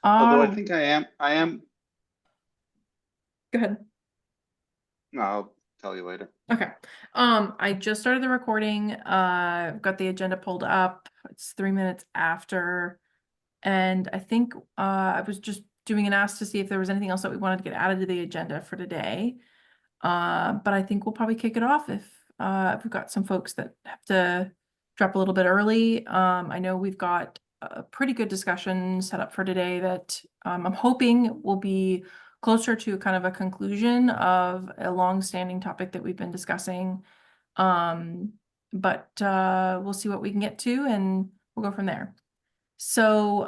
Although I Uh, think I am, Go ahead. no, I'll tell you later. Okay. I just started the recording. Got the agenda pulled up. It's 3 minutes after. And I think I was just doing an ask to see if there was anything else that we wanted to get added to the agenda for today. But I think we'll probably kick it off if we've got some folks that have to drop a little bit early. I know we've got a pretty good discussion set up for today that I'm hoping will be closer to kind of a conclusion of a long-standing topic that we've been discussing. But we'll see what we can get to and we'll go from there. So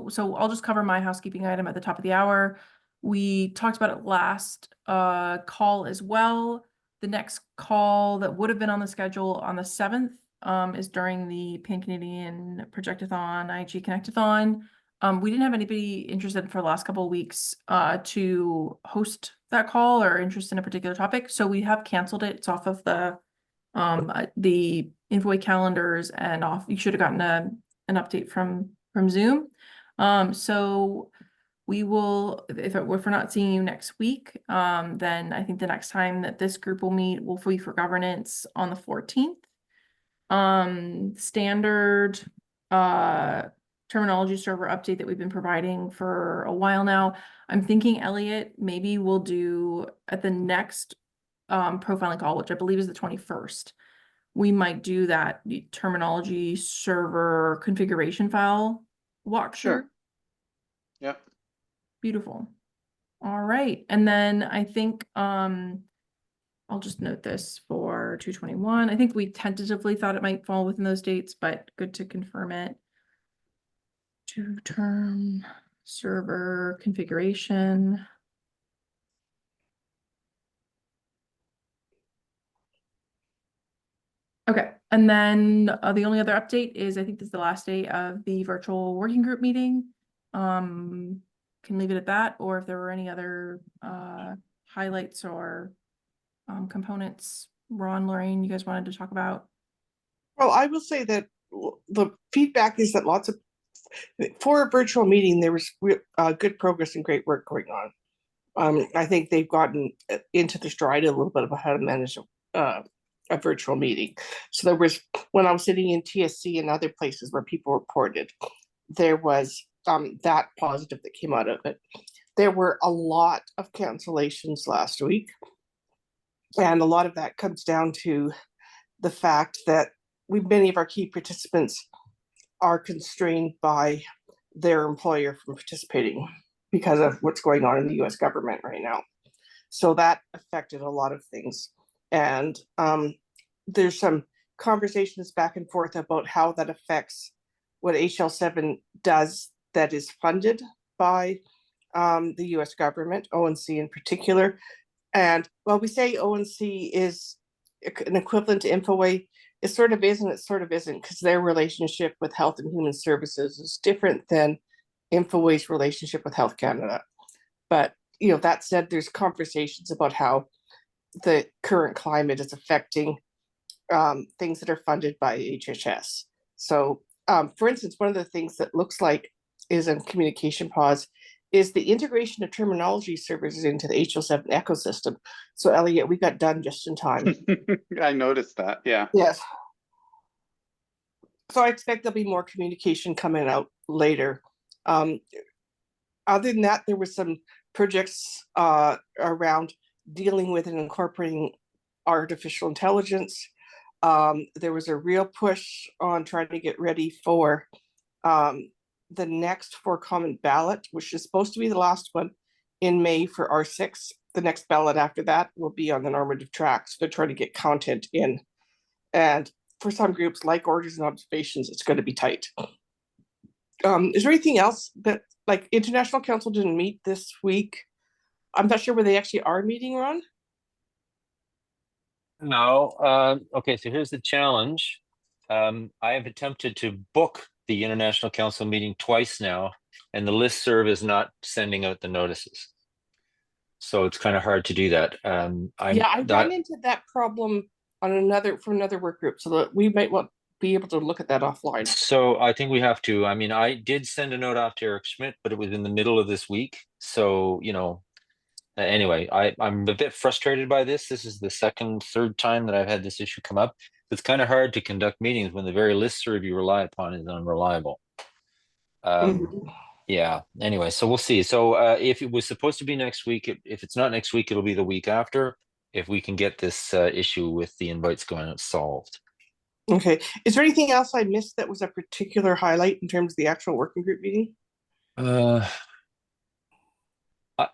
so I'll just cover my housekeeping item at the top of the hour. We talked about it last call as well. The next call that would have been on the schedule on the 7th is during the Pan Canadian Projectathon, IG Connectathon. We didn't have anybody interested for the last couple of weeks to host that call or interest in a particular topic. So we have canceled it. It's off of the Envoy calendars and off. You should have gotten an update from Zoom. So we will, if we're not seeing you next week, then I think the next time that this group will meet will be for governance on the 14th. Standard terminology server update that we've been providing for a while now. I'm thinking, Elliot, maybe we'll do at the next profiling call, which I believe is the 21st. We might do that terminology server configuration file walkthrough. Sure. Yep. Beautiful. All right. And then I think I'll just note this for 221. I think we tentatively thought it might fall within those dates, but good to confirm it. To term server configuration. Okay, and then the only other update is I think this is the last day of the virtual working group meeting. Can leave it at that, or if there were any other highlights or components, Ron, Lorraine, you guys wanted to talk about? Well, I will say that the feedback is that for a virtual meeting, there was good progress and great work going on. I think they've gotten into the stride a little bit about how to manage a virtual meeting. So there was, when I was sitting in TSC and other places where people reported, there was that positive that came out of it. There were a lot of cancellations last week. And a lot of that comes down to the fact that many of our key participants are constrained by their employer from participating because of what's going on in the US government right now. So that affected a lot of things. And there's some conversations back and forth about how that affects what HL7 does that is funded by the US government, ONC in particular. And while we say ONC is an equivalent to Infoway, it sort of is and it sort of isn't, because their relationship with Health and Human Services is different than Infoway's relationship with Health Canada. But that said, there's conversations about how the current climate is affecting things that are funded by HHS. So, for instance, one of the things that looks like is a communication pause is the integration of terminology services into the HL7 ecosystem. So, Elliot, we got done just in time. I noticed that. Yeah. Yes. So I expect there'll be more communication coming out later. Other than that, there were some projects around dealing with and incorporating artificial intelligence. There was a real push on trying to get ready for the next for common ballot, which is supposed to be the last one in May for R6. The next ballot after that will be on the normative track. So they're trying to get content in. And for some groups like orders and observations, it's going to be tight. Is there anything else that, like, International Council didn't meet this week? I'm not sure where they actually are meeting, Ron. No. Okay, so here's the challenge. I have attempted to book the International Council meeting twice now, and the listserv is not sending out the notices. So it's kind of hard to do that. I ran into that problem on another work group, so that we might want be able to look at that offline. So I think we have to, I mean, I did send a note off to Eric Schmidt, but it was in the middle of this week. So, anyway, I'm a bit frustrated by this. This is the third time that I've had this issue come up. It's kind of hard to conduct meetings when the very listserv you rely upon is unreliable. Mhm. Yeah, anyway, so we'll see. So if it was supposed to be next week, if it's not next week, it'll be the week after, if we can get this issue with the invites going out solved. Okay, is there anything else I missed that was a particular highlight in terms of the actual working group meeting?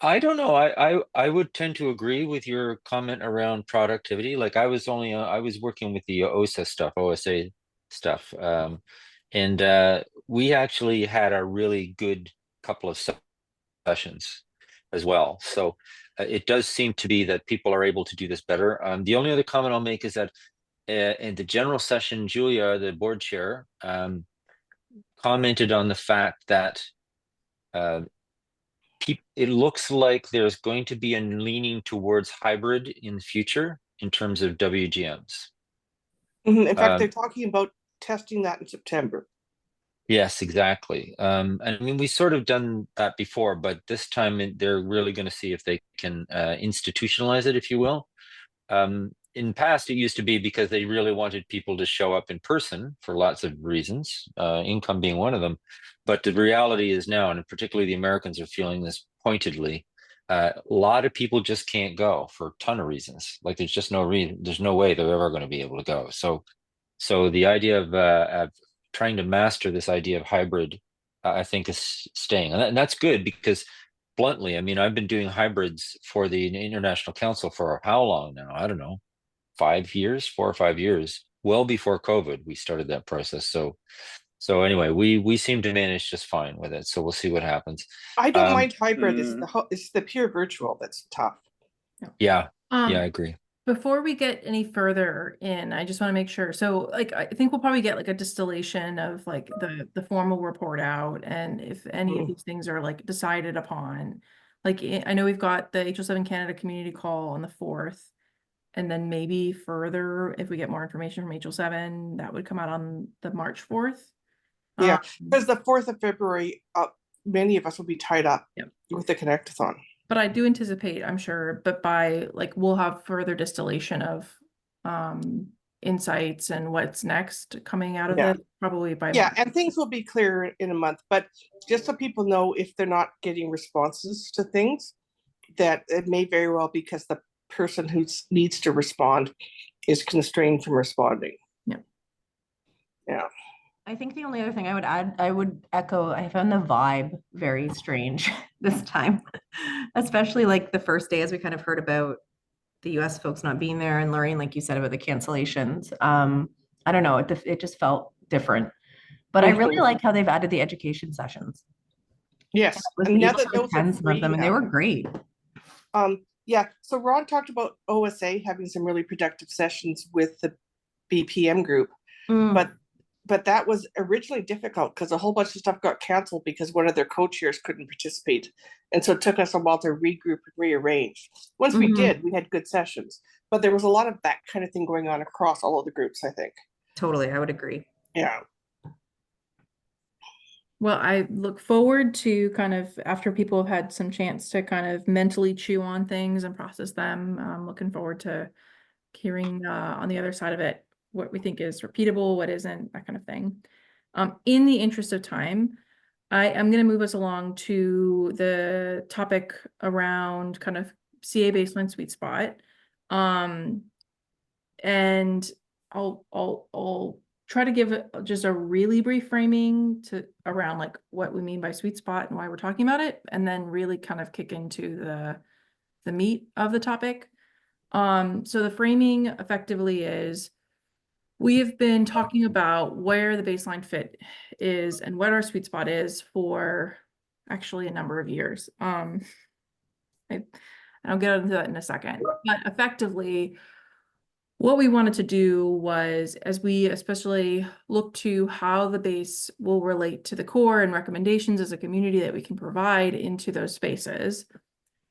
I don't know. I would tend to agree with your comment around productivity. Like I was working with the OSA stuff. And we actually had a really good couple of sessions as well. So it does seem to be that people are able to do this better. The only other comment I'll make is that in the general session, Julia, the board chair, commented on the fact that it looks like there's going to be a leaning towards hybrid in the future in terms of WGMs. In fact, they're talking about testing that in September. Yes, exactly. And I mean, we sort of done that before, but this time they're really going to see if they can institutionalize it, if you will. In past, it used to be because they really wanted people to show up in person for lots of reasons, income being one of them. But the reality is now, and particularly the Americans are feeling this pointedly, a lot of people just can't go for a ton of reasons. Like there's just no reason, there's no way they're ever going to be able to go. So the idea of trying to master this idea of hybrid, I think is staying. And that's good because bluntly, I mean, I've been doing hybrids for the International Council for how long now? I don't know, 4 or 5 years, well before COVID, we started that process. So anyway, we seem to manage just fine with it. So we'll see what happens. I don't mind hybrid. It's the pure virtual that's tough. Yeah, I agree. Before we get any further in, I just want to make sure. So like, I think we'll probably get like a distillation of like the formal report out. And if any of these things are like decided upon, like I know we've got the HL7 Canada community call on the 4th. And then maybe further, if we get more information from HL7, that would come out on the March 4th. Yeah, because the 4th of February, many of us will be tied up with the Connectathon. But I do anticipate, I'm sure, but by like, we'll have further distillation of insights and what's next coming out of it, probably by March. And things will be clear in a month, but just so people know, if they're not getting responses to things, that it may very well be because the person who needs to respond is constrained from responding. Yeah. I think the only other thing I would add, I would echo, I found the vibe very strange this time, especially like the first day as we kind of heard about the US folks not being there and learning, like you said, about the cancellations. I don't know, it just felt different, but I really like how they've added the education sessions. Yes, and now that those are free, and they were great. Yeah, so Ron talked about OSA having some really productive sessions with the BPM group, but that was originally difficult because a whole bunch of stuff got canceled because one of their co-chairs couldn't participate. And so it took us a while to regroup and rearrange. Once we did, we had good sessions, but there was a lot of that kind of thing going on across all of the groups, I think. Totally, I would agree. Yeah. Well, I look forward to kind of after people have had some chance to kind of mentally chew on things and process them. I'm looking forward to hearing on the other side of it what we think is repeatable, what isn't, that kind of thing. In the interest of time, I am going to move us along to the topic around kind of CA baseline sweet spot. And I'll try to give just a really brief framing to around like what we mean by sweet spot and why we're talking about it, and then really kind of kick into the meat of the topic. So the framing effectively is we have been talking about where the baseline fit is and what our sweet spot is for actually a number of years. I'll get into that in a second, but effectively what we wanted to do was, as we especially look to how the base will relate to the core and recommendations as a community that we can provide into those spaces,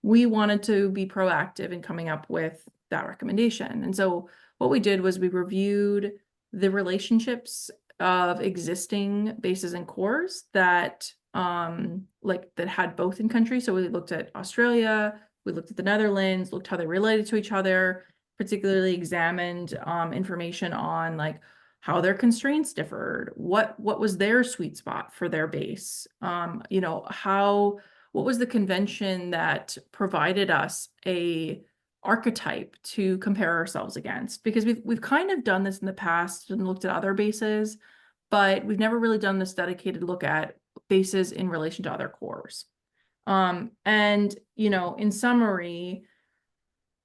we wanted to be proactive in coming up with that recommendation. And so what we did was we reviewed the relationships of existing bases and cores that like that had both in country. So we looked at Australia, we looked at the Netherlands, looked how they related to each other, particularly examined information on like how their constraints differed, what was their sweet spot for their base, you know, what was the convention that provided us a archetype to compare ourselves against, because we've kind of done this in the past and looked at other bases, but we've never really done this dedicated look at bases in relation to other cores. And you know, in summary,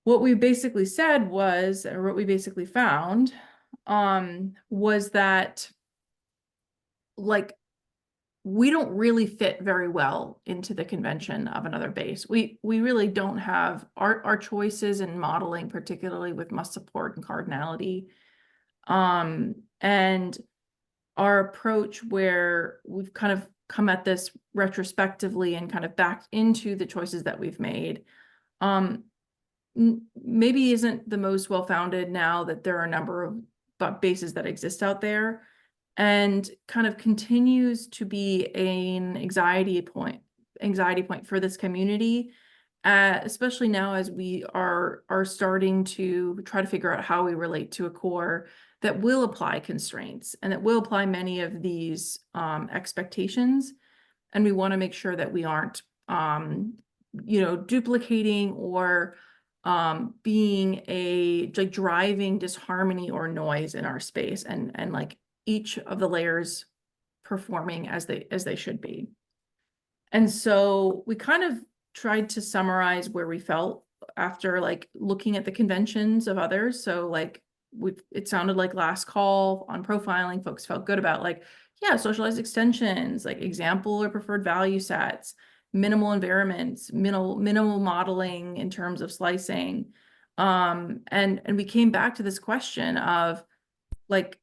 what we basically said was, or what we basically found, was that like we don't really fit very well into the convention of another base. We really don't have our choices in modeling, particularly with must support and cardinality. And our approach where we've kind of come at this retrospectively and kind of backed into the choices that we've made, maybe isn't the most well-founded now that there are a number of bases that exist out there, and kind of continues to be an anxiety point for this community, especially now as we are starting to try to figure out how we relate to a core that will apply constraints and that will apply many of these expectations. And we want to make sure that we aren't you know, duplicating or being like driving disharmony or noise in our space, and like each of the layers performing as they should be. And so we kind of tried to summarize where we felt after like looking at the conventions of others. So like it sounded like last call on profiling, folks felt good about like, yeah, socialized extensions, like example or preferred value sets, minimal environments, minimal modeling in terms of slicing. And we came back to this question of like,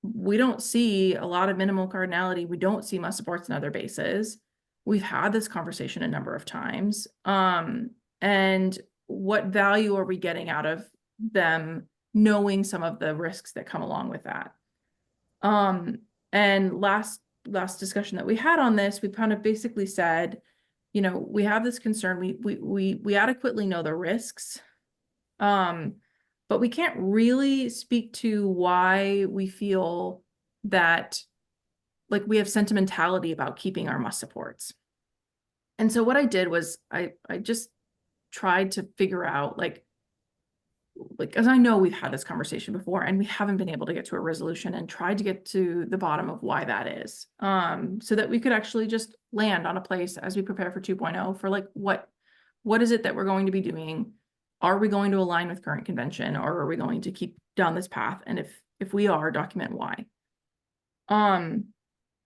we don't see a lot of minimal cardinality. We don't see must supports in other bases. We've had this conversation a number of times. And what value are we getting out of them knowing some of the risks that come along with that? And last discussion that we had on this, we kind of basically said, you know, we have this concern, we adequately know the risks, but we can't really speak to why we feel that like we have sentimentality about keeping our must supports. And so what I did was I just tried to figure out like, as I know we've had this conversation before and we haven't been able to get to a resolution, and tried to get to the bottom of why that is, so that we could actually just land on a place as we prepare for 2.0 for like, what is it that we're going to be doing? Are we going to align with current convention, or are we going to keep down this path? And if we are, document why. And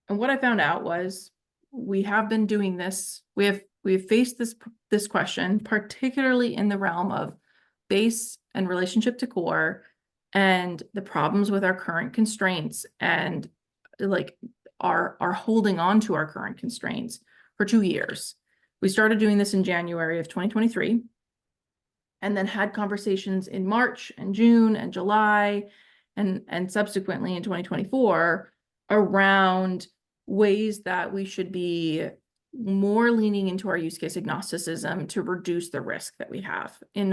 what I found out was we have been doing this. We have faced this question, particularly in the realm of base and relationship to core, and the problems with our current constraints, and like are holding on to our current constraints for 2 years. We started doing this in January of 2023, and then had conversations in March and June and July, and subsequently in 2024 around ways that we should be more leaning into our use case agnosticism to reduce the risk that we have in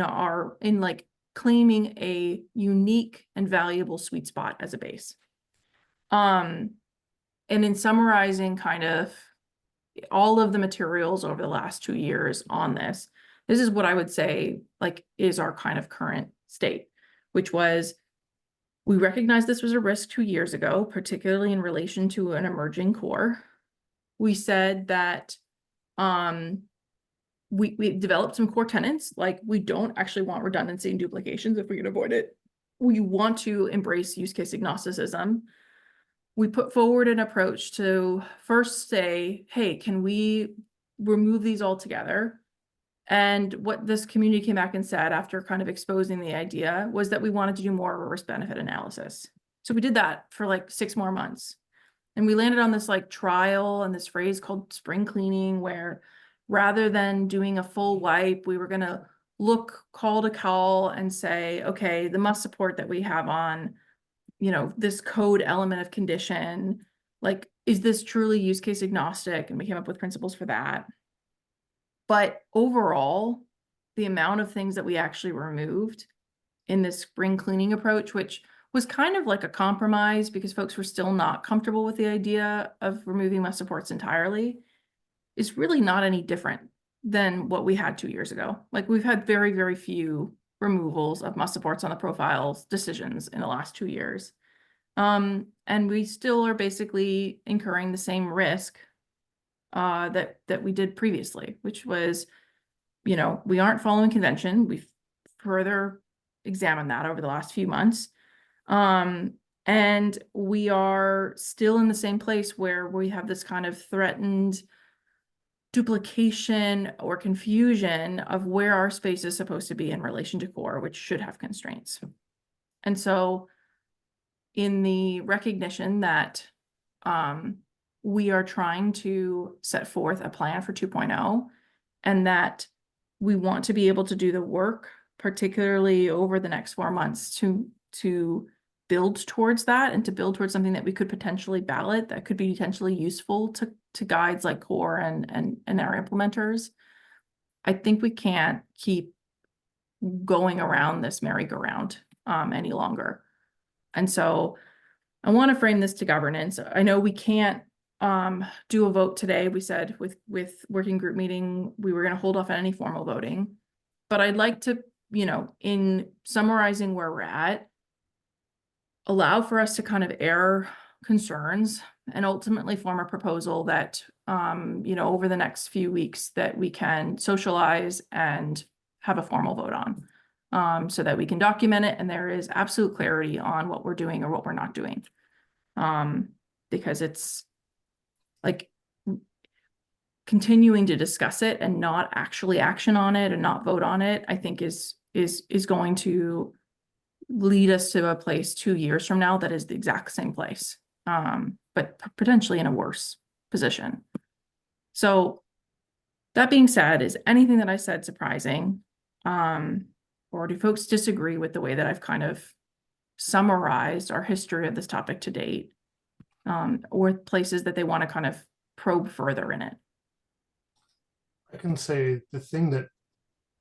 like claiming a unique and valuable sweet spot as a base. And in summarizing kind of all of the materials over the last 2 years on this is what I would say like is our kind of current state, which was we recognized this was a risk 2 years ago, particularly in relation to an emerging core. We said that we developed some core tenets, like we don't actually want redundancy and duplications if we can avoid it. We want to embrace use case agnosticism. We put forward an approach to first say, hey, can we remove these all together? And what this community came back and said after kind of exposing the idea was that we wanted to do more of a risk benefit analysis. So we did that for like 6 more months. And we landed on this like trial and this phrase called spring cleaning, where rather than doing a full wipe, we were going to look call to call and say, okay, the must support that we have on, you know, this code element of condition, like, is this truly use case agnostic? And we came up with principles for that. But overall, the amount of things that we actually removed in this spring cleaning approach, which was kind of like a compromise because folks were still not comfortable with the idea of removing must supports entirely, is really not any different than what we had 2 years ago. Like, we've had very, very few removals of must supports on the profiles decisions in the last 2 years. And we still are basically incurring the same risk that we did previously, which was, you know, we aren't following convention. We've further examined that over the last few months. And we are still in the same place where we have this kind of threatened duplication or confusion of where our space is supposed to be in relation to core, which should have constraints. And so in the recognition that we are trying to set forth a plan for 2.0 and that we want to be able to do the work, particularly over the next 4 months, to build towards that and to build towards something that we could potentially ballot that could be potentially useful to guides like core and our implementers. I think we can't keep going around this merry-go-round any longer. And so I want to frame this to governance. I know we can't do a vote today. We said with working group meeting, we were going to hold off on any formal voting. But I'd like to, you know, in summarizing where we're at, allow for us to kind of air concerns and ultimately form a proposal that, you know, over the next few weeks that we can socialize and have a formal vote on, so that we can document it and there is absolute clarity on what we're doing or what we're not doing. Because it's like continuing to discuss it and not actually action on it and not vote on it, I think is going to lead us to a place 2 years from now that is the exact same place, but potentially in a worse position. So that being said, is anything that I said surprising? Or do folks disagree with the way that I've kind of summarized our history of this topic to date? Or places that they want to kind of probe further in it? I can say the thing that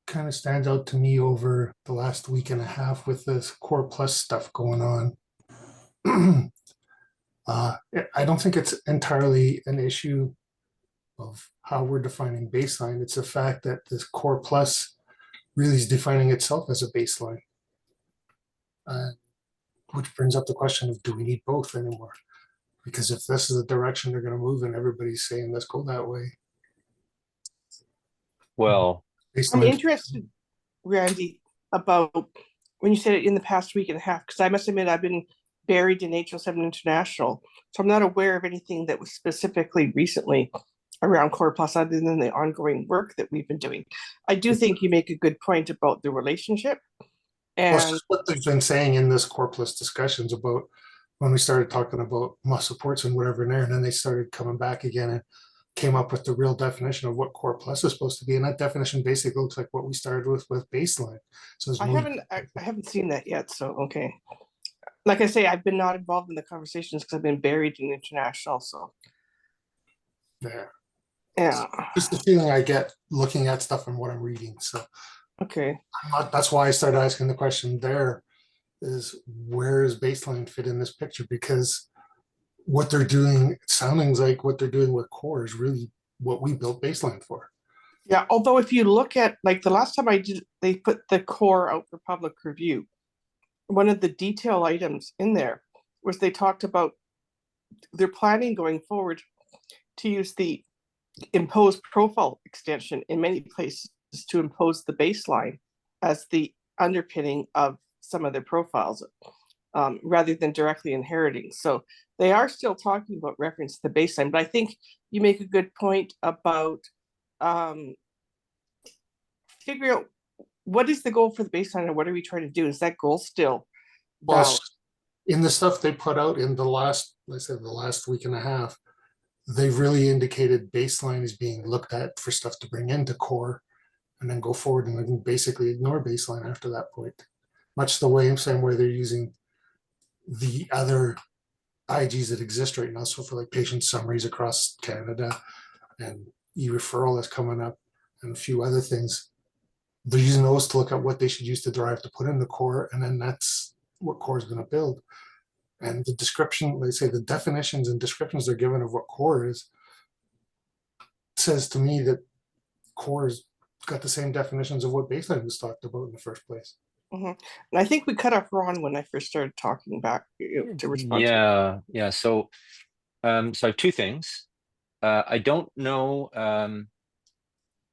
kind of stands out to me over the last week and a half with this Core Plus stuff going on, I don't think it's entirely an issue of how we're defining baseline. It's the fact that this Core Plus really is defining itself as a baseline, which brings up the question of, do we need both anymore? Because if this is the direction they're going to move and everybody's saying, let's go that way. Well, I'm Baseline- interested, Randy, about when you said it in the past week and a half, because I must admit I've been buried in HL7 International, so I'm not aware of anything that was specifically recently around Core Plus other than the ongoing work that we've been doing. I do think you make a good point about the relationship. Well, it's And just what they've been saying in this Core Plus discussions about when we started talking about must supports and whatever in there, and then they started coming back again and came up with the real definition of what Core Plus is supposed to be, and that definition basically looks like what we started with baseline. So it's I haven't seen that yet, so okay. Like I say, I've been not involved in the conversations because I've been buried in international, so there. yeah, Just the feeling I get looking at stuff and what I'm reading. So okay. that's why I started asking the question there is, where does baseline fit in this picture? Because what they're doing, sounding like what they're doing with core is really what we built baseline for. Yeah, although if you look at, like the last time they put the core out for public review, one of the detail items in there was they talked about their planning going forward to use the imposed profile extension in many places to impose the baseline as the underpinning of some of their profiles, rather than directly inheriting. So they are still talking about reference to the baseline, but I think you make a good point about figuring out what is the goal for the baseline and what are we trying to do? Is that goal still valid? Plus, in the stuff they put out in the last, like I said, the last week and a half, they've really indicated baseline is being looked at for stuff to bring into core and then go forward and basically ignore baseline after that point. Much the way I'm saying where they're using the other IGs that exist right now. So for like patient summaries across Canada and e-referral that's coming up and a few other things, they're using those to look at what they should use to derive to put in the core, and then that's what core is going to build. And the description, let's say the definitions and descriptions they're given of what core is, says to me that core has got the same definitions of what baseline was talked about in the first place. And I think we cut off Ron when I first started talking back to respond. Yeah. So I have two things. I don't know,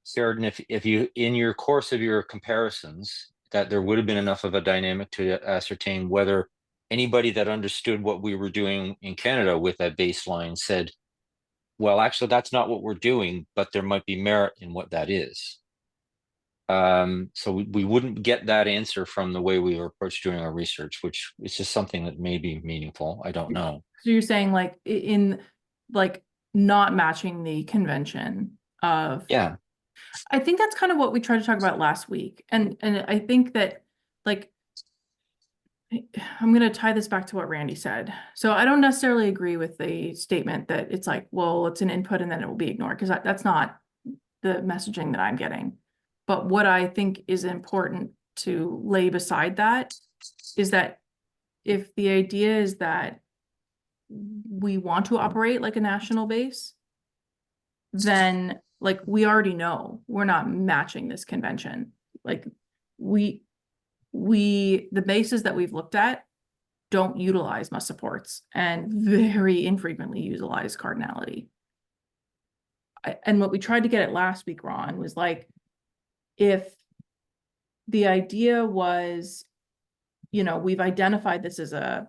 Sheridan, if you, in your course of your comparisons, that there would have been enough of a dynamic to ascertain whether anybody that understood what we were doing in Canada with that baseline said, well, actually, that's not what we're doing, but there might be merit in what that is. So we wouldn't get that answer from the way we were approached doing our research, which is just something that may be meaningful. I don't know. So you're saying like in like not matching the convention of. Yeah. I think that's kind of what we tried to talk about last week. And I think that like I'm going to tie this back to what Randy said. So I don't necessarily agree with the statement that it's like, well, it's an input and then it will be ignored, because that's not the messaging that I'm getting. But what I think is important to lay beside that is that if the idea is that we want to operate like a national base, then like we already know we're not matching this convention. Like the bases that we've looked at don't utilize must supports and very infrequently utilize cardinality. And what we tried to get at last week, Ron, was like, if the idea was, you know, we've identified this as a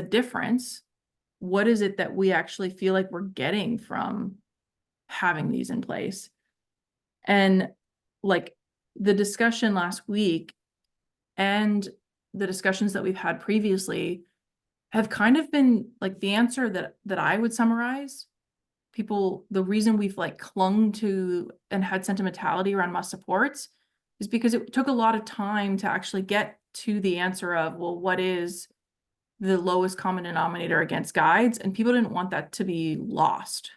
difference, what is it that we actually feel like we're getting from having these in place? And like the discussion last week and the discussions that we've had previously have kind of been like the answer that I would summarize. People, the reason we've like clung to and had sentimentality around must supports is because it took a lot of time to actually get to the answer of, well, what is the lowest common denominator against guides? And people didn't want that to be lost.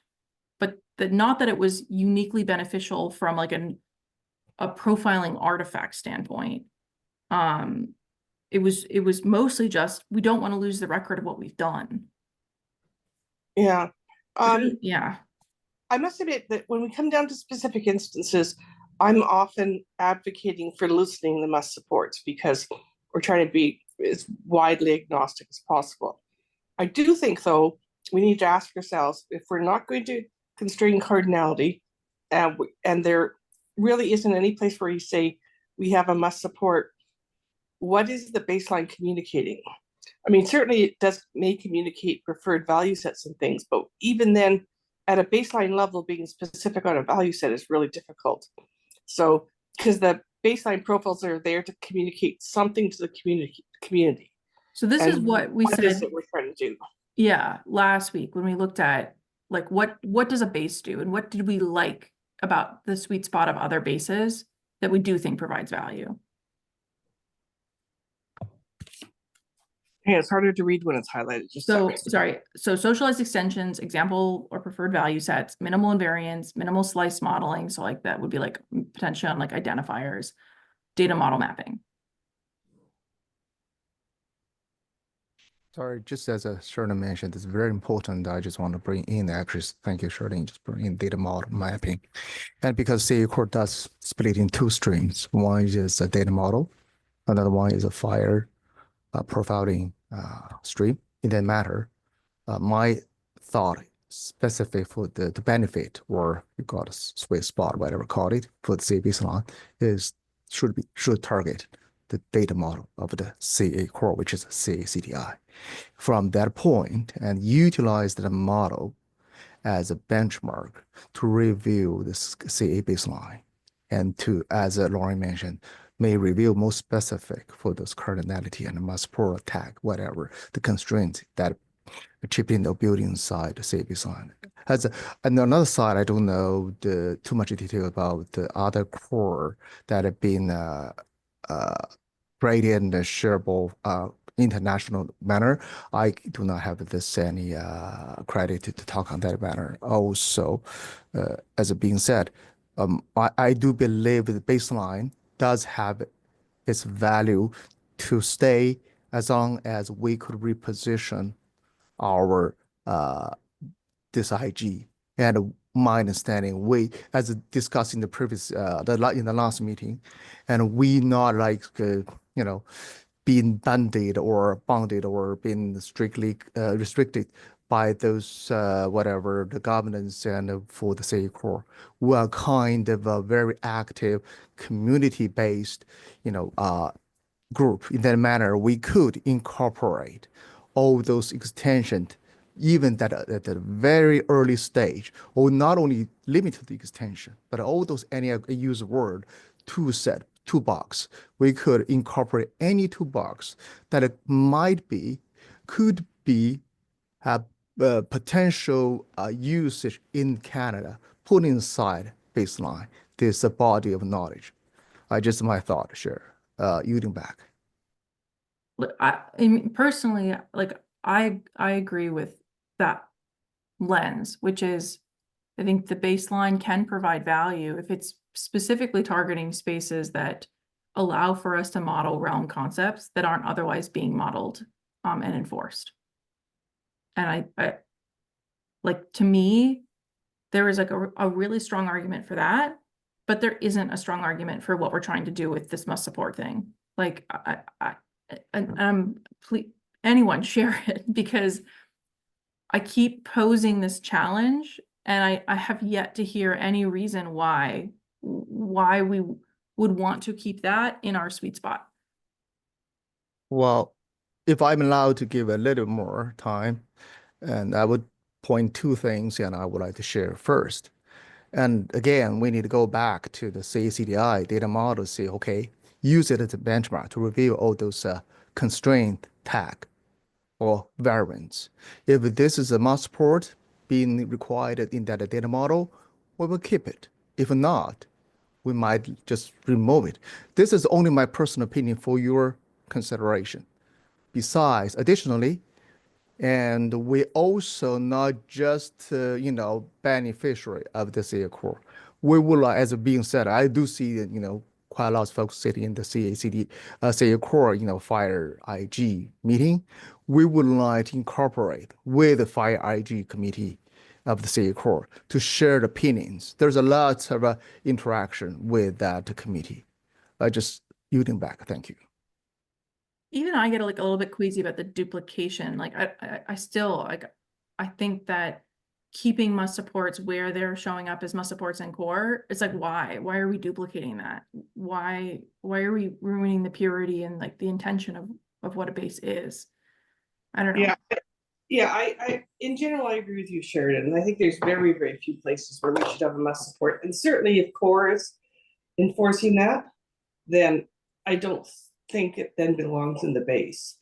But that, not that it was uniquely beneficial from like a profiling artifact standpoint. It was mostly just, we don't want to lose the record of what we've done. Yeah. Yeah. I must admit that when we come down to specific instances, I'm often advocating for loosening the must supports because we're trying to be as widely agnostic as possible. I do think, though, we need to ask ourselves, if we're not going to constrain cardinality, and there really isn't any place where you say we have a must support, what is the baseline communicating? I mean, certainly it may communicate preferred value sets and things, but even then, at a baseline level, being specific on a value set is really difficult. So, because the baseline profiles are there to communicate something to the community. So this is what we said. That we're trying to do. Yeah, last week when we looked at like what does a base do, and what did we like about the sweet spot of other bases that we do think provides value. Yeah, it's harder to read when it's highlighted. Just so sorry. So socialized extensions, example or preferred value sets, minimal invariance, minimal slice modeling. So like that would be like potentially on like identifiers, data model mapping. Sorry, just as Sheridan mentioned, it's very important. I just want to bring in, actually, thank you, Sheridan, just bring in data model mapping. And because CA core does split in two streams. One is a data model, another one is a FHIR profiling stream. In that matter, my thought specific for the benefit, or you got a sweet spot, whatever call it, for the CA baseline is should target the data model of the CA core, which is CA CDI. From that point, and utilize the model as a benchmark to review the CA baseline, and to, as Lauren mentioned, may review more specific for those cardinality and must support tag, whatever the constraints that chip in the building inside the CA baseline. And another side, I don't know too much detail about the other core that have been created in a shareable international manner. I do not have this any credit to talk on that matter. Also, as it being said, I do believe the baseline does have its value to stay as long as we could reposition our this IG. And my understanding, we as discussed in the previous in the last meeting, and we not like being banded or bonded or being strictly restricted by those whatever the governance and for the city core. We are kind of a very active community-based, group. In that manner, we could incorporate all those extensions, even that at the very early stage, or not only limited the extension, but all those any use word toolbox. We could incorporate any toolbox that it could be have potential usage in Canada, put inside baseline this body of knowledge. Just my thought, sure. Yielding back. Look, I mean, personally, like I agree with that lens, which is I think the baseline can provide value if it's specifically targeting spaces that allow for us to model realm concepts that aren't otherwise being modeled and enforced. And I like, to me, there is like a really strong argument for that, but there isn't a strong argument for what we're trying to do with this must support thing. Like please, anyone share it, because I keep posing this challenge and I have yet to hear any reason why we would want to keep that in our sweet spot. Well, if I'm allowed to give a little more time, and I would point two things and I would like to share first. And again, we need to go back to the CACDI data model, say, okay, use it as a benchmark to reveal all those constraint tag or variants. If this is a must support being required in that data model, we will keep it. If not, we might just remove it. This is only my personal opinion for your consideration. Besides, additionally, and we also not just beneficiary of the CA core. We will, as being said, I do see quite a lot of folks sitting in the CA core FHIR IG meeting. We would like to incorporate with the FHIR IG committee of the CA core to share the opinions. There's a lot of interaction with that committee. I just yielding back. Thank you. Even I get like a little bit queasy about the duplication. Like I still like, I think that keeping must supports where they're showing up as must supports and core, it's like, why are we duplicating that? Why are we ruining the purity and like the intention of what a base is? I don't know. Yeah, I in general, I agree with you, Sheridan. And I think there's very, very few places where we should have a must support. And certainly if core is enforcing that, then I don't think it then belongs in the base.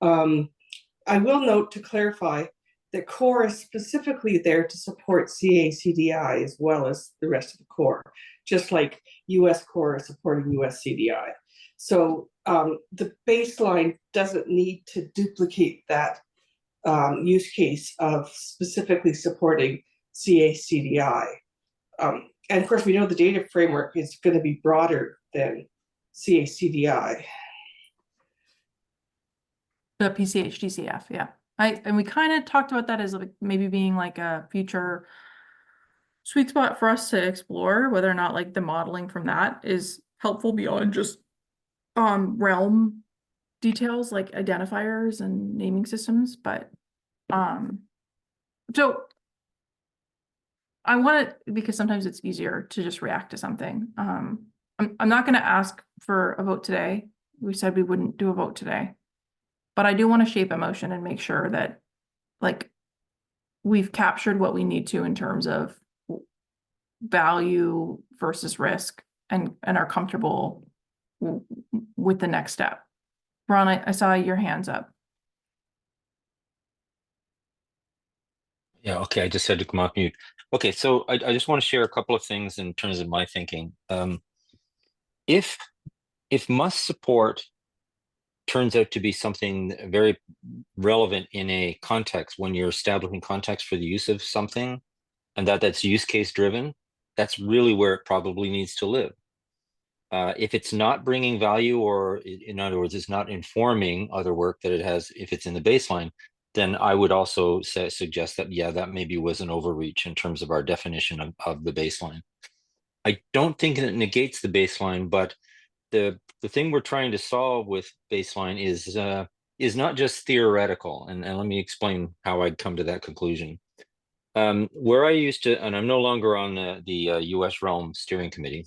I will note to clarify that core is specifically there to support CACDI as well as the rest of the core, just like US core is supporting US CDI. So the baseline doesn't need to duplicate that use case of specifically supporting CACDI. And of course, we know the data framework is going to be broader than CACDI. The PCHDCF, yeah. And we kind of talked about that as like maybe being like a future sweet spot for us to explore, whether or not like the modeling from that is helpful beyond just realm details like identifiers and naming systems. But so I want to, because sometimes it's easier to just react to something. I'm not going to ask for a vote today. We said we wouldn't do a vote today. But I do want to shape a motion and make sure that like we've captured what we need to in terms of value versus risk and are comfortable with the next step. Ron, I saw your hands up. Yeah, okay, I just had to come off mute. Okay, so I just want to share a couple of things in terms of my thinking. If must support turns out to be something very relevant in a context when you're establishing context for the use of something, and that's use case driven, that's really where it probably needs to live. If it's not bringing value, or in other words, it's not informing other work that it has, if it's in the baseline, then I would also suggest that, yeah, that maybe was an overreach in terms of our definition of the baseline. I don't think it negates the baseline, but the thing we're trying to solve with baseline is not just theoretical. And let me explain how I'd come to that conclusion. Where I used to, and I'm no longer on the US Realm Steering Committee.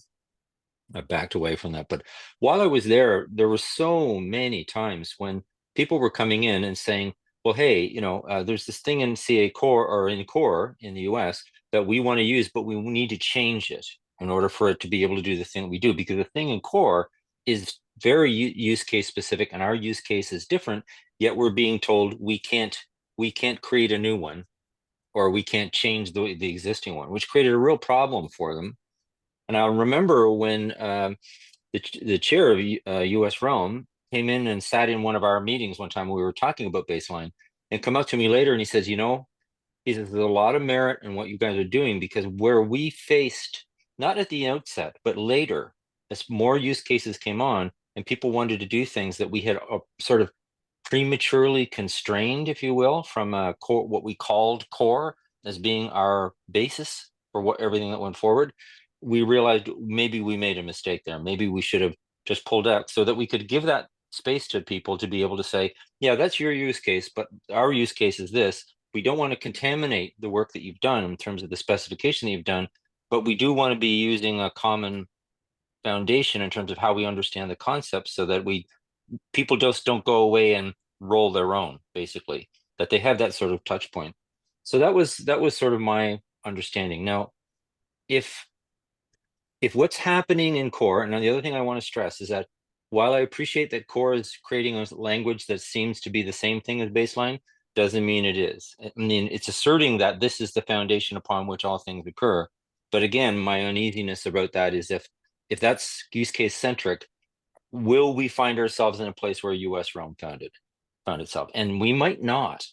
I backed away from that. But while I was there were so many times when people were coming in and saying, well, hey, there's this thing in CA Core or in Core in the US that we want to use, but we need to change it in order for it to be able to do the thing we do, because the thing in Core is very use case specific and our use case is different, yet we're being told we can't create a new one, or we can't change the existing one, which created a real problem for them. And I remember when the chair of US Realm came in and sat in one of our meetings one time when we were talking about baseline, and come up to me later and he says, he says, there's a lot of merit in what you guys are doing, because where we faced, not at the outset, but later, as more use cases came on and people wanted to do things that we had sort of prematurely constrained, if you will, from core, what we called Core as being our basis for everything that went forward, we realized maybe we made a mistake there. Maybe we should have just pulled out, so that we could give that space to people to be able to say, yeah, that's your use case, but our use case is this. We don't want to contaminate the work that you've done in terms of the specification that you've done, but we do want to be using a common foundation in terms of how we understand the concepts, so that people just don't go away and roll their own, basically, that they have that sort of touch point. So that was sort of my understanding. Now, if what's happening in Core, and the other thing I want to stress is that while I appreciate that Core is creating a language that seems to be the same thing as baseline, doesn't mean it is. I mean, it's asserting that this is the foundation upon which all things occur. But again, my uneasiness about that is if that's use case centric, will we find ourselves in a place where US Realm found itself? And we might not.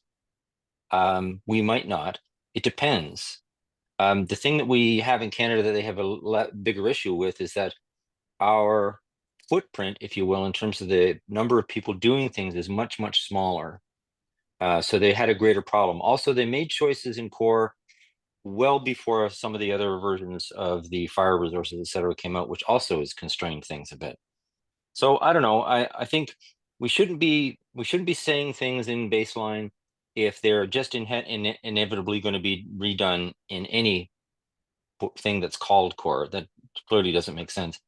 We might not. It depends. The thing that we have in Canada that they have a bigger issue with is that our footprint, if you will, in terms of the number of people doing things is much, much smaller. So they had a greater problem. Also, they made choices in Core well before some of the other versions of the FHIR resources, et cetera, came out, which also has constrained things a bit. So I don't know. I think we shouldn't be saying things in baseline if they're just inevitably going to be redone in any thing that's called Core. That clearly doesn't make sense.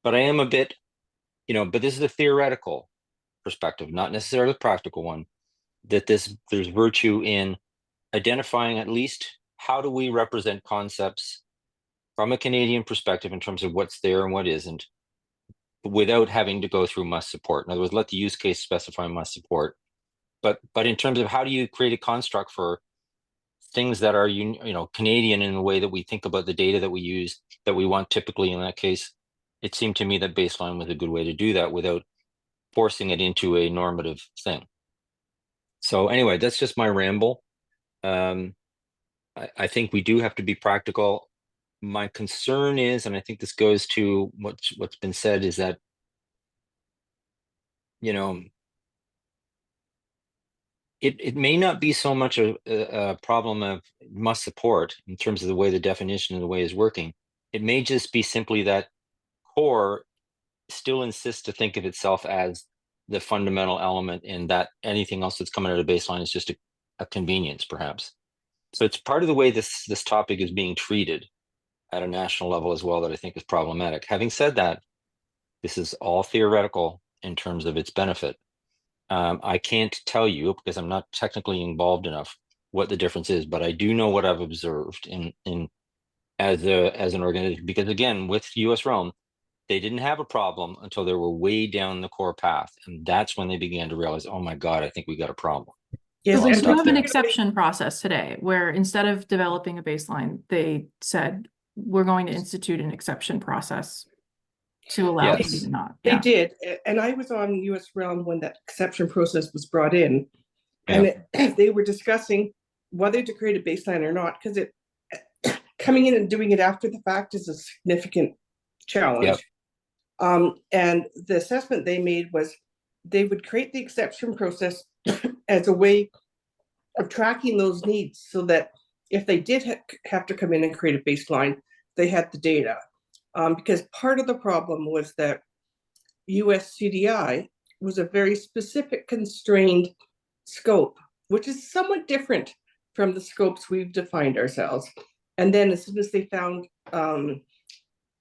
But I am a bit, but this is a theoretical perspective, not necessarily a practical one, that there's virtue in identifying at least how do we represent concepts from a Canadian perspective in terms of what's there and what isn't, without having to go through must support. In other words, let the use case specify must support. But in terms of how do you create a construct for things that are Canadian in the way that we think about the data that we use, that we want typically in that case, it seemed to me that baseline was a good way to do that without forcing it into a normative thing. So anyway, that's just my ramble. I think we do have to be practical. My concern is, and I think this goes to what's been said, is that it may not be so much a problem of must support in terms of the way the definition of the way is working. It may just be simply that Core still insists to think of itself as the fundamental element, and that anything else that's coming out of baseline is just a convenience, perhaps. So it's part of the way this topic is being treated at a national level as well that I think is problematic. Having said that, this is all theoretical in terms of its benefit. I can't tell you, because I'm not technically involved enough, what the difference is, but I do know what I've observed as an organization. Because again, with US Realm, they didn't have a problem until they were way down the Core path, and that's when they began to realize, oh my God, I think we got a problem. Yes, So they and do have an there. exception process today, where instead of developing a baseline, they said, we're going to institute an exception process. to allow it to Yes. be not. They Yeah. did, and I was on US Realm when that exception process was brought in. Yeah. And they were discussing whether to create a baseline or not, because it coming in and doing it after the fact is a significant challenge. And the assessment they made was they would create the exception process as a way of tracking those needs so that if they did have to come in and create a baseline, they had the data. Because part of the problem was that US CDI was a very specific constrained scope, which is somewhat different from the scopes we've defined ourselves. And then as soon as they found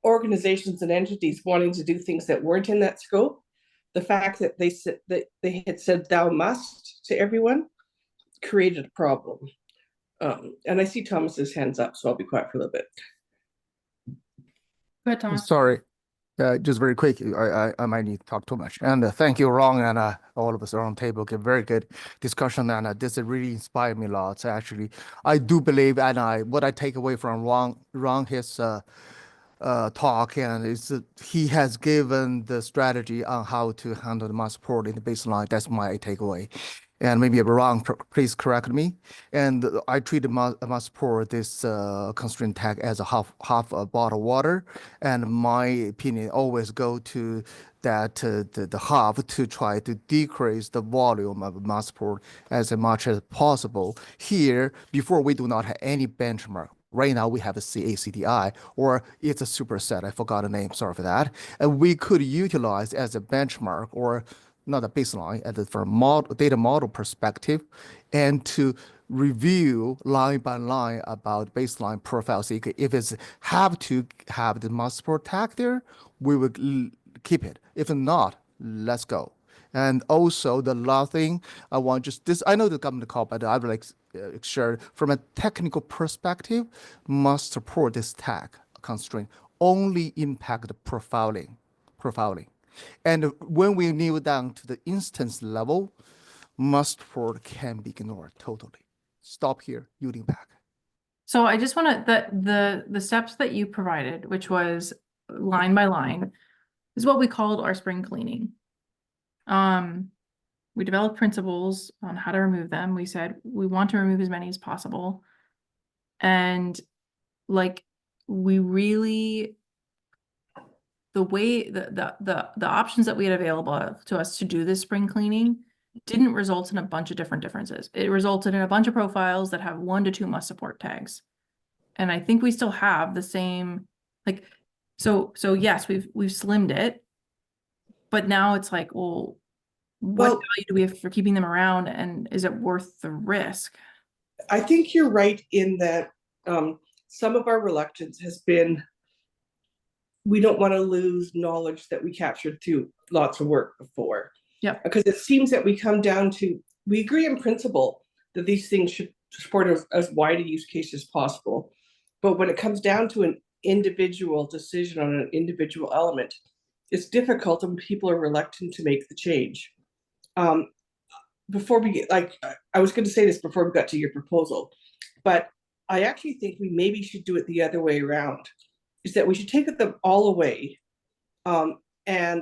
organizations and entities wanting to do things that weren't in that scope, the fact that they said that they had said "thou must" to everyone created a problem. And I see Thomas's hands up, so I'll be quiet for a little bit. Go ahead, Thomas. Sorry, just very quick. I might need to talk too much. And thank you, Ron, and all of us around the table. Okay, very good discussion, and this really inspired me a lot. So actually, I do believe, and what I take away from Ron his talk, and is that he has given the strategy on how to handle the mass support in the baseline. That's my takeaway. And maybe I'm wrong, please correct me. And I treat the mass support, this constraint tag, as a half a bottle of water. And my opinion always go to that the half to try to decrease the volume of mass support as much as possible. Here, before we do not have any benchmark. Right now we have a CACDI, or it's a superset. I forgot the name. Sorry for that. And we could utilize as a benchmark, or not a baseline, from data model perspective, and to review line by line about baseline profiles. So if it's have to have the mass support tag there, we will keep it. If not, let's go. And also the last thing I want just this, I know the government call, but I would like share from a technical perspective, must support this tag constraint only impact the profiling. And when we kneel down to the instance level, must support can be ignored totally. Stop here, yielding back. So I just want to, the steps that you provided, which was line by line, is what we called our spring cleaning. We developed principles on how to remove them. We said we want to remove as many as possible. And like, we really, the way the options that we had available to us to do this spring cleaning didn't result in a bunch of different differences. It resulted in a bunch of profiles that have 1 to 2 must support tags. And I think we still have the same, like, so yes, we've slimmed it, but now it's like, well, what value do we have for keeping them around, and is it worth the risk? I think you're right in that some of our reluctance has been we don't want to lose knowledge that we captured through lots of work before. Yeah. Because it seems that we come down to, we agree in principle that these things should support as wide a use case as possible. But when it comes down to an individual decision on an individual element, it's difficult and people are reluctant to make the change. Before we get, like, I was going to say this before we got to your proposal, but I actually think we maybe should do it the other way around, is that we should take them all away. And on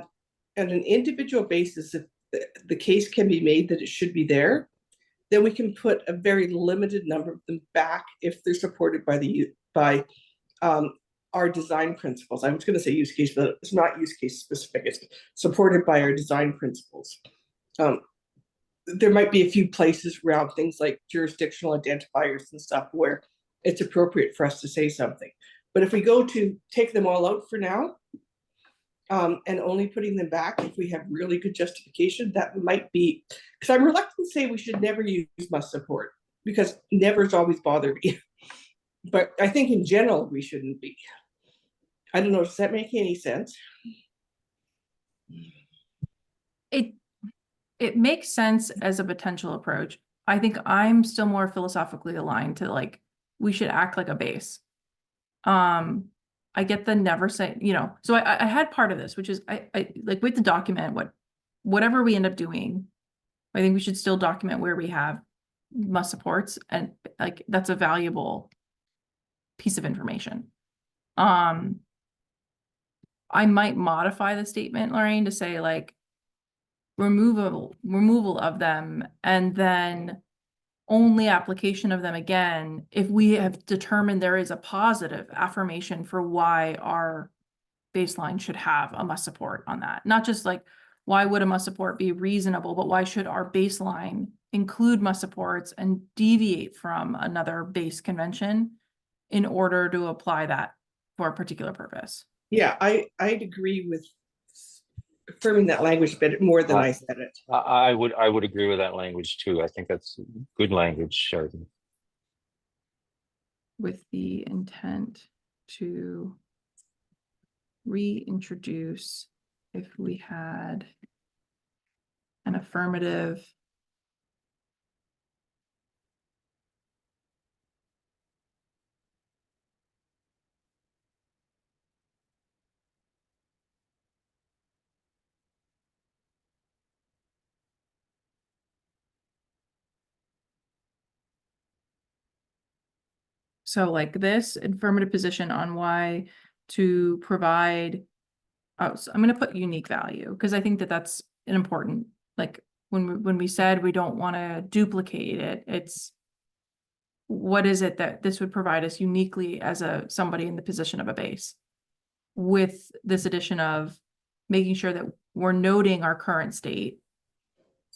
an individual basis, if the case can be made that it should be there, then we can put a very limited number of them back if they're supported by our design principles. I was going to say use case, but it's not use case specific. It's supported by our design principles. There might be a few places around things like jurisdictional identifiers and stuff where it's appropriate for us to say something. But if we go to take them all out for now, and only putting them back if we have really good justification, that might be, because I'm reluctant to say we should never use must support, because never's always bothered me. But I think in general, we shouldn't be. I don't know, does that make any sense? It makes sense as a potential approach. I think I'm still more philosophically aligned to, like, we should act like a base. I get the never say, so I had part of this, which is I like with the document, whatever we end up doing, I think we should still document where we have must supports, and like that's a valuable piece of information. I might modify the statement, Lorraine, to say like removal of them, and then only application of them again if we have determined there is a positive affirmation for why our baseline should have a must support on that. Not just like, why would a must support be reasonable, but why should our baseline include must supports and deviate from another base convention in order to apply that for a particular purpose? Yeah, I'd agree with affirming that language a bit more than I said it. I would agree with that language too. I think that's good language, Sheridan. With the intent to reintroduce if we had an affirmative so like this affirmative position on why to provide. Oh, so I'm going to put unique value because I think that that's an important, like when we said we don't want to duplicate it, it's what is it that this would provide us uniquely as somebody in the position of a base, with this addition of making sure that we're noting our current state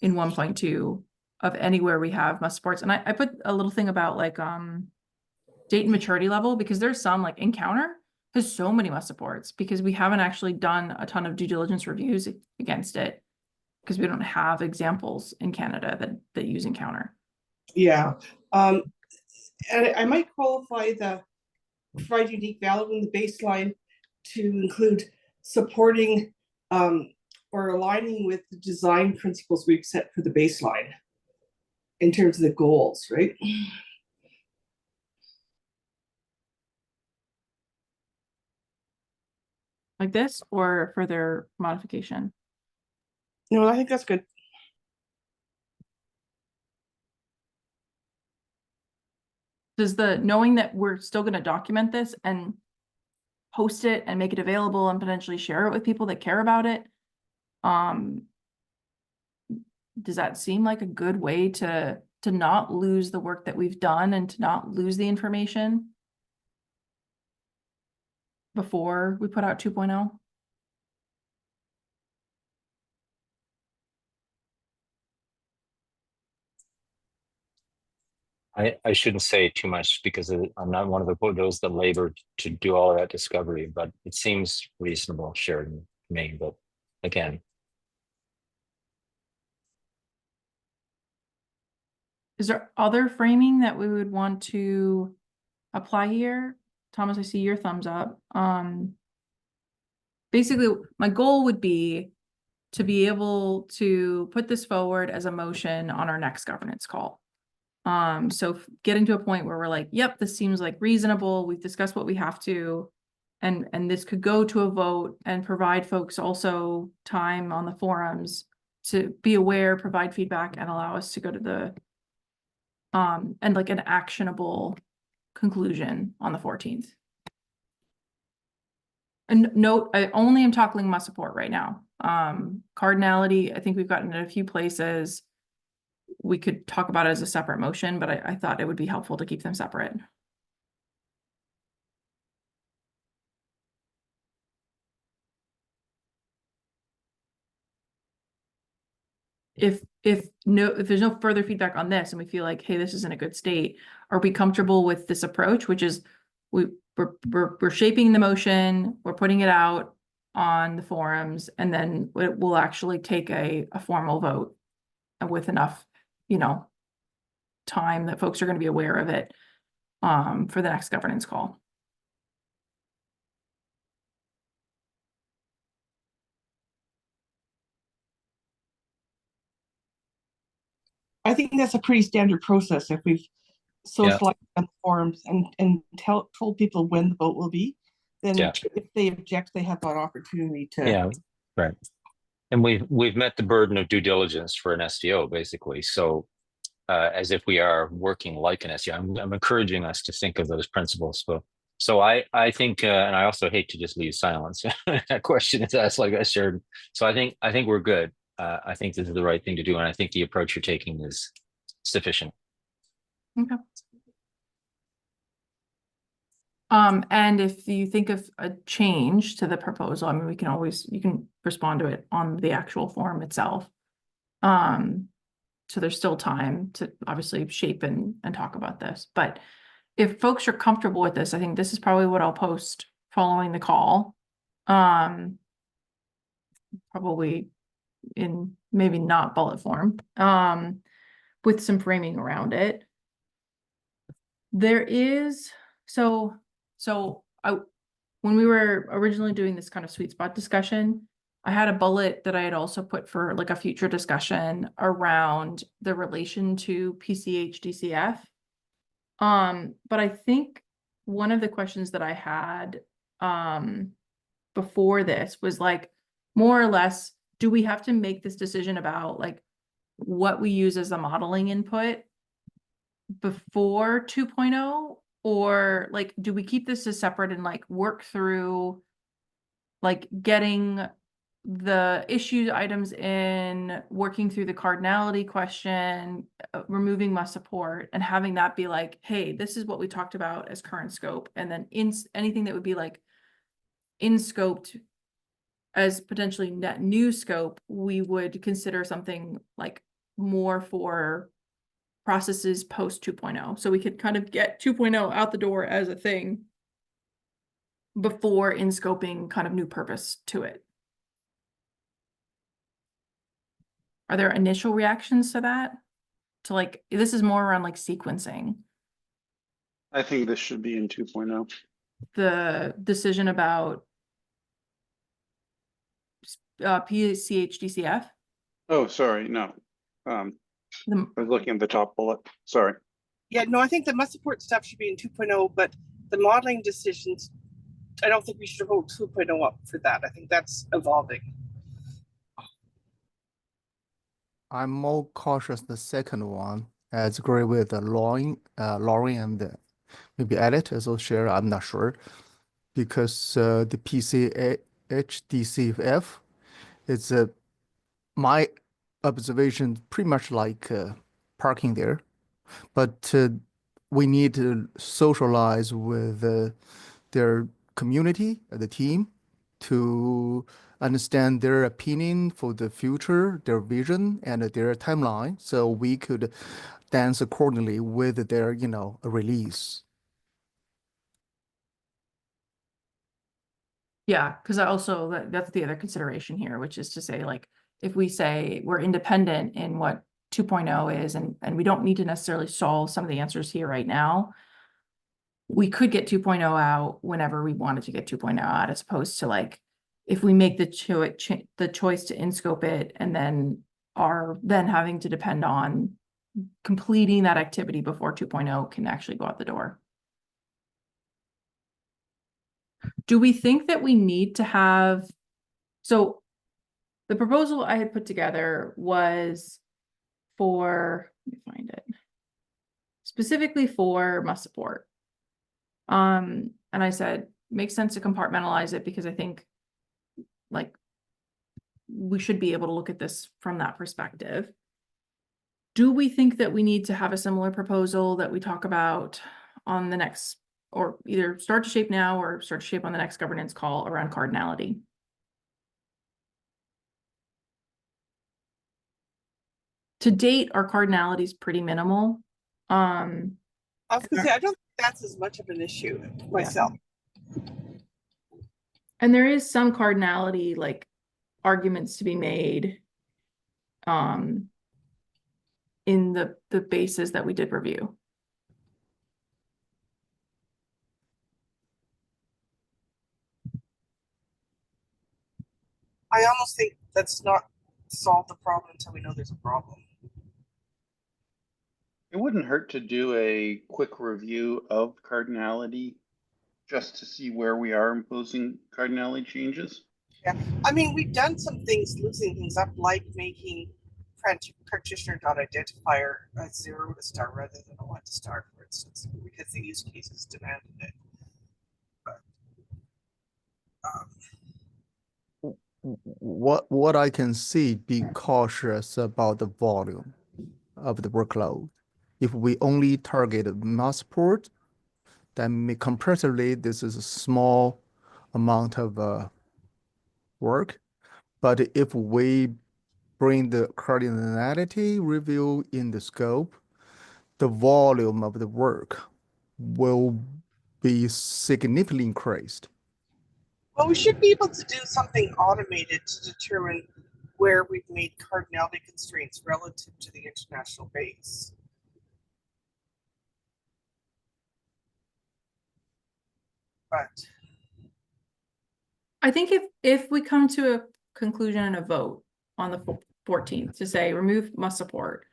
in 1.2 of anywhere we have must supports. And I put a little thing about like date and maturity level, because there's some like Encounter has so many must supports because we haven't actually done a ton of due diligence reviews against it because we don't have examples in Canada that use Encounter. Yeah. And I might qualify the provide unique value in the baseline to include supporting or aligning with the design principles we've set for the baseline in terms of the goals, right? Like this, or further modification? No, I think that's good. Does the knowing that we're still going to document this and post it and make it available and potentially share it with people that care about it, does that seem like a good way to not lose the work that we've done and to not lose the information before we put out 2.0? I shouldn't say too much because I'm not one of those that labor to do all of that discovery, but it seems reasonable, Sheridan, to me. But again, Is there other framing that we would want to apply here? Thomas, I see your thumbs up. Basically, my goal would be to be able to put this forward as a motion on our next governance call. So getting to a point where we're like, yep, this seems like reasonable. We've discussed what we have to, and this could go to a vote and provide folks also time on the forums to be aware, provide feedback, and allow us to go to the and like an actionable conclusion on the 14th. And note, I only am tackling must support right now. Cardinality, I think we've gotten in a few places. We could talk about it as a separate motion, but I thought it would be helpful to keep them separate. If there's no further feedback on this and we feel like, hey, this is in a good state, are we comfortable with this approach, which is we're shaping the motion, we're putting it out on the forums, and then it will actually take a formal vote with enough, time that folks are going to be aware of it for the next governance call. I think that's a pretty standard process. If we've socialized on the forums and told people when the vote will be, then if they object, they have an opportunity to. Yeah, right. And we've met the burden of due diligence for an SDO, basically. So as if we are working like an SDO, I'm encouraging us to think of those principles. So So I think, and I also hate to just leave silence. That question is asked like I shared. So I think we're good. I think this is the right thing to do, and I think the approach you're taking is sufficient. Okay. And if you think of a change to the proposal, I mean, you can respond to it on the actual form itself. So there's still time to obviously shape and talk about this, but if folks are comfortable with this, I think this is probably what I'll post following the call. Probably in maybe not bullet form, with some framing around it. There is, when we were originally doing this kind of sweet spot discussion, I had a bullet that I had also put for like a future discussion around the relation to PCH DCF. But I think one of the questions that I had before this was like, more or less, do we have to make this decision about like what we use as a modeling input before 2.0, or like do we keep this as separate and like work through like getting the issue items in, working through the cardinality question, removing must support, and having that be like, hey, this is what we talked about as current scope, and then in anything that would be like in scoped as potentially net new scope, we would consider something like more for processes post 2.0. So we could kind of get 2.0 out the door as a thing before in scoping kind of new purpose to it. Are there initial reactions to that? To like, this is more around like sequencing. I think this should be in 2.0. The decision about PCH DCF. Oh, sorry, no. I was looking at the top bullet, sorry. Yeah, no, I think the must support stuff should be in 2.0, but the modeling decisions, I don't think we should hold 2.0 up for that. I think that's evolving. I'm more cautious the second one. I agree with Lauren and maybe Elliot as well share. I'm not sure because the PCHDCF is my observation pretty much like parking there, but we need to socialize with their community, the team, to understand their opinion for the future, their vision, and their timeline, so we could dance accordingly with their, release. Yeah, because I also that's the other consideration here, which is to say, like, if we say we're independent in what 2.0 is, and we don't need to necessarily solve some of the answers here right now, we could get 2.0 out whenever we wanted to get 2.0 out, as opposed to like, if we make the choice to in-scope it and then are then having to depend on completing that activity before 2.0 can actually go out the door. Do we think that we need to have, so the proposal I had put together was for, let me find it, specifically for must support. And I said, makes sense to compartmentalize it because I think like we should be able to look at this from that perspective. Do we think that we need to have a similar proposal that we talk about on the next, or either start to shape now or start to shape on the next governance call around cardinality? To date, our cardinality is pretty minimal. I was gonna say, I don't think that's as much of an issue myself. And there is some cardinality like arguments to be made in the bases that we did review. I almost think that's not solve the problem until we know there's a problem. It wouldn't hurt to do a quick review of cardinality just to see where we are imposing cardinality changes. Yeah, I mean, we've done some things, loosening things up, like making practitioner.identifier a 0 to start rather than a 1 to start, for instance, because the use cases demanded it. what I can see, be cautious about the volume of the workload. If we only target mass support, then comparatively, this is a small amount of work. But if we bring the cardinality review in the scope, the volume of the work will be significantly increased. Well, we should be able to do something automated to determine where we've made cardinality constraints relative to the international base. But I think if we come to a conclusion and a vote on the 14th to say remove must support,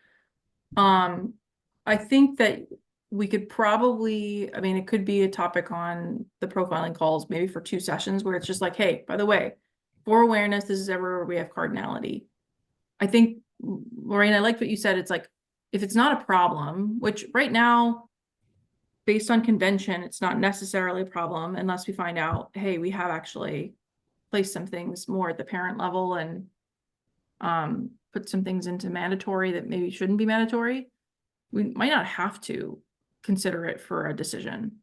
I think that we could probably, I mean, it could be a topic on the profiling calls, maybe for 2 sessions where it's just like, hey, by the way, for awareness, this is everywhere we have cardinality. I think, Lorraine, I like what you said. It's like, if it's not a problem, which right now, based on convention, it's not necessarily a problem unless we find out, hey, we have actually placed some things more at the parent level and put some things into mandatory that maybe shouldn't be mandatory. We might not have to consider it for a decision.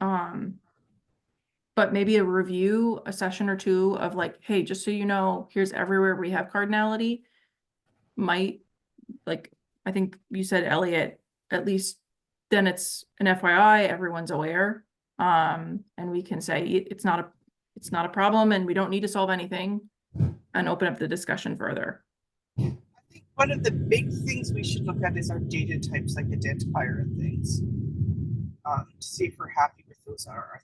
But maybe a review, a session or 2 of like, hey, just so you know, here's everywhere we have cardinality might, like, I think you said, Elliot, at least then it's an FYI, everyone's aware. And we can say it's not a problem and we don't need to solve anything and open up the discussion further. I think one of the big things we should look at is our data types, like identifier and things, to see if we're happy with those are.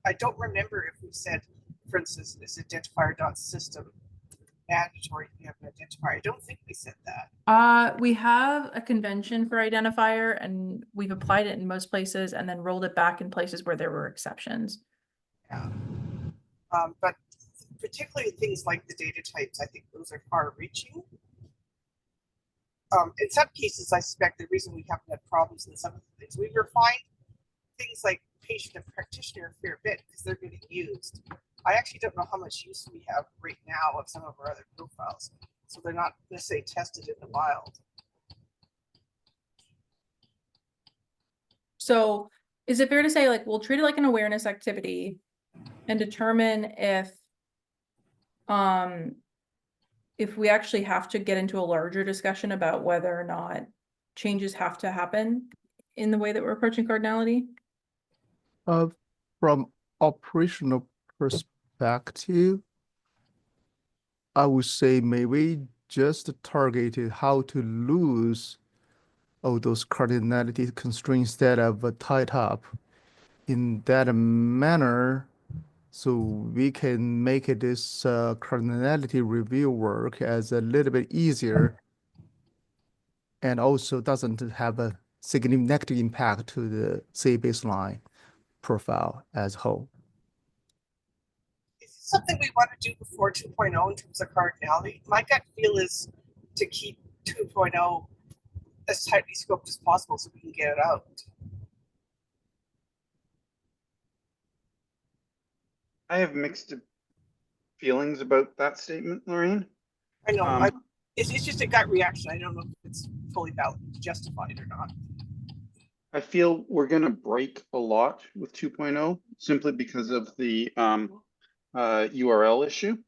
I don't remember if we said, for instance, is identifier.system mandatory to have an identifier. I don't think we said that. We have a convention for identifier and we've applied it in most places and then rolled it back in places where there were exceptions. Yeah. But particularly things like the data types, I think those are far reaching. In some cases, I suspect the reason we haven't had problems in some of the things, we refine things like patient and practitioner a fair bit because they're getting used. I actually don't know how much use we have right now of some of our other profiles, so they're not necessarily tested in the wild. So is it fair to say, like, we'll treat it like an awareness activity and determine if we actually have to get into a larger discussion about whether or not changes have to happen in the way that we're approaching cardinality? From operational perspective, I would say maybe just targeted how to lose all those cardinality constraints instead of tied up in that manner, so we can make this cardinality review work as a little bit easier and also doesn't have a significant negative impact to the C baseline profile as a whole. Is this something we want to do before 2.0 in terms of cardinality? My gut feel is to keep 2.0 as tightly scoped as possible so we can get it out. I have mixed feelings about that statement, Lorraine. I know, it's just a gut reaction. I don't know if it's fully valid, justified or not. I feel we're going to break a lot with 2.0 simply because of the URL issue.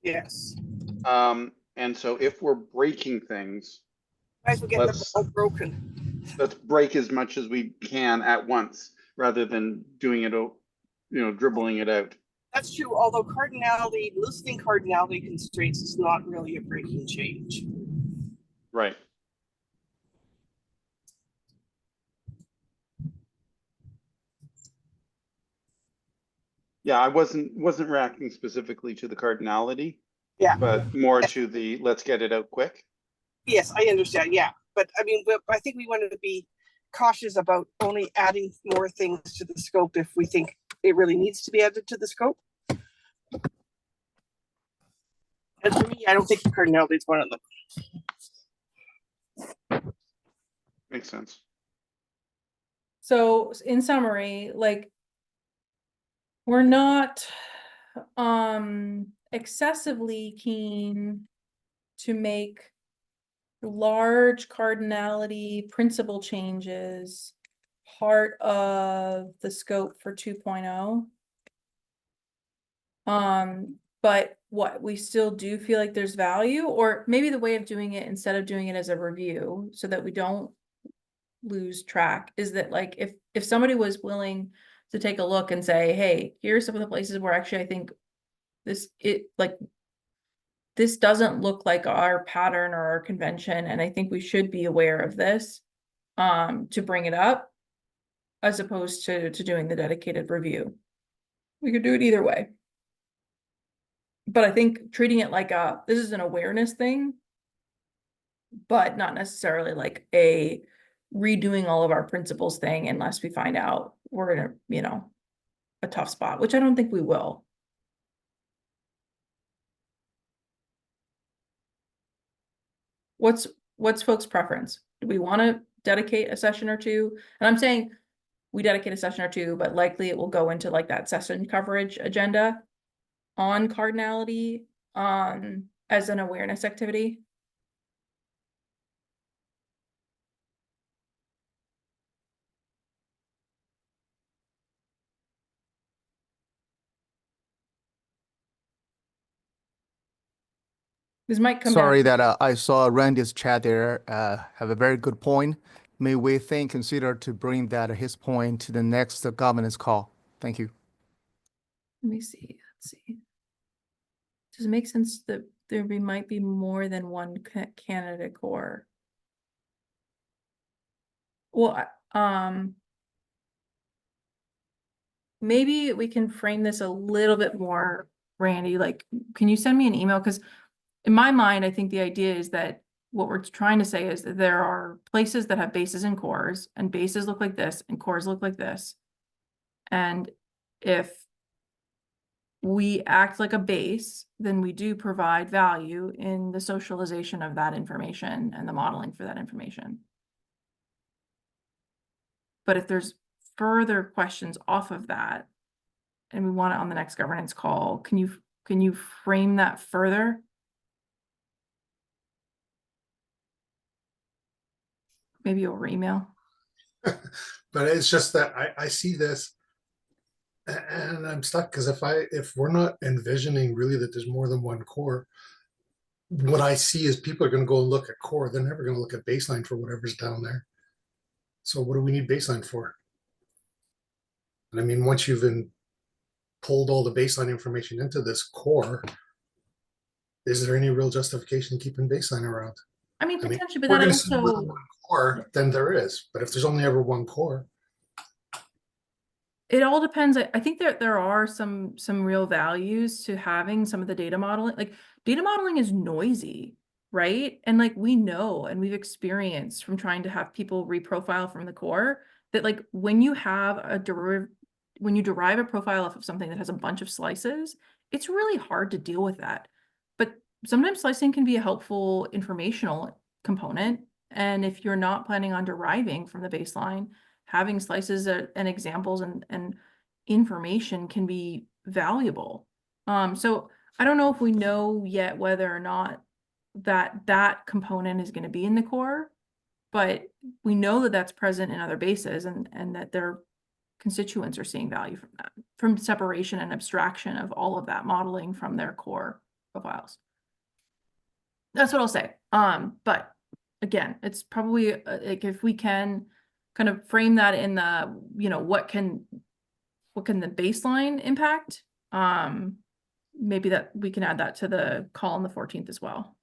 Yes. And so if we're breaking things, Might as well get them all broken. let's break as much as we can at once rather than doing it, dribbling it out. That's true, although cardinality, loosening cardinality constraints is not really a breaking change. Right. Yeah, I wasn't reacting specifically to the cardinality. Yeah. But more to the let's get it out quick. Yes, I understand. Yeah. But I mean, I think we wanted to be cautious about only adding more things to the scope if we think it really needs to be added to the scope. And for me, I don't think cardinality is one of them. Makes sense. So in summary, like, we're not excessively keen to make large cardinality principle changes part of the scope for 2.0. But what, we still do feel like there's value, or maybe the way of doing it, instead of doing it as a review so that we don't lose track, is that like if somebody was willing to take a look and say, hey, here's some of the places where actually I think this doesn't look like our pattern or our convention, and I think we should be aware of this, to bring it up, as opposed to doing the dedicated review. We could do it either way. But I think treating it like this is an awareness thing, but not necessarily like a redoing all of our principles thing, unless we find out we're in a tough spot, which I don't think we will. What's folks' preference? Do we want to dedicate a session or two? And I'm saying we dedicate a session or two, but likely it will go into like that session coverage agenda on cardinality, as an awareness activity. This might come down. Sorry that I saw Randy's chat there. Have a very good point. May we consider to bring that his point to the next governance call. Thank you. Let me see. Let's see. Does it make sense that there might be more than one candidate core? Well, maybe we can frame this a little bit more, Randy. Like, can you send me an email? Because in my mind, I think the idea is that what we're trying to say is that there are places that have bases and cores, and bases look like this and cores look like this. And if we act like a base, then we do provide value in the socialization of that information and the modeling for that information. But if there's further questions off of that, and we want it on the next governance call, can you frame that further? Maybe over email. But it's just that I see this and I'm stuck, because if we're not envisioning really that there's more than one core, what I see is people are going to go look at core. They're never going to look at baseline for whatever's down there. So what do we need baseline for? And I mean, once you've pulled all the baseline information into this core, is there any real justification keeping baseline around? I mean, potentially, but we're then going to see more than also, one core, then there is. But if there's only ever one core, it all depends. I think that there are some real values to having some of the data modeling. Like, data modeling is noisy, right? And like, we know, and we've experienced from trying to have people reprofile from the core, that like when you have when you derive a profile off of something that has a bunch of slices, it's really hard to deal with that. But sometimes slicing can be a helpful informational component. And if you're not planning on deriving from the baseline, having slices and examples and information can be valuable. So I don't know if we know yet whether or not that component is going to be in the core, but we know that that's present in other bases, and that their constituents are seeing value from that, from separation and abstraction of all of that modeling from their core profiles. That's what I'll say. But again, it's probably like, if we can kind of frame that in the, what can the baseline impact? Maybe that we can add that to the call on the 14th as well.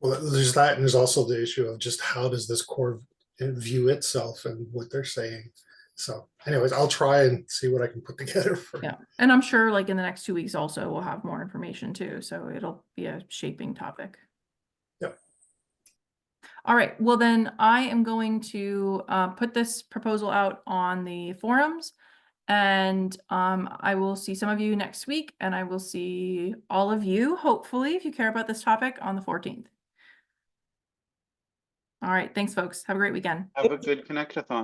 well, there's that, and there's also the issue of just how does this core view itself and what they're saying. So anyways, I'll try and see what I can put together for. Yeah. And I'm sure like in the next 2 weeks also we'll have more information too. So it'll be a shaping topic. Yep. All right. Well, then I am going to put this proposal out on the forums, and I will see some of you next week, and I will see all of you, hopefully, if you care about this topic, on the 14th. All right. Thanks, folks. Have a great weekend. Have a good Connect-a-thon.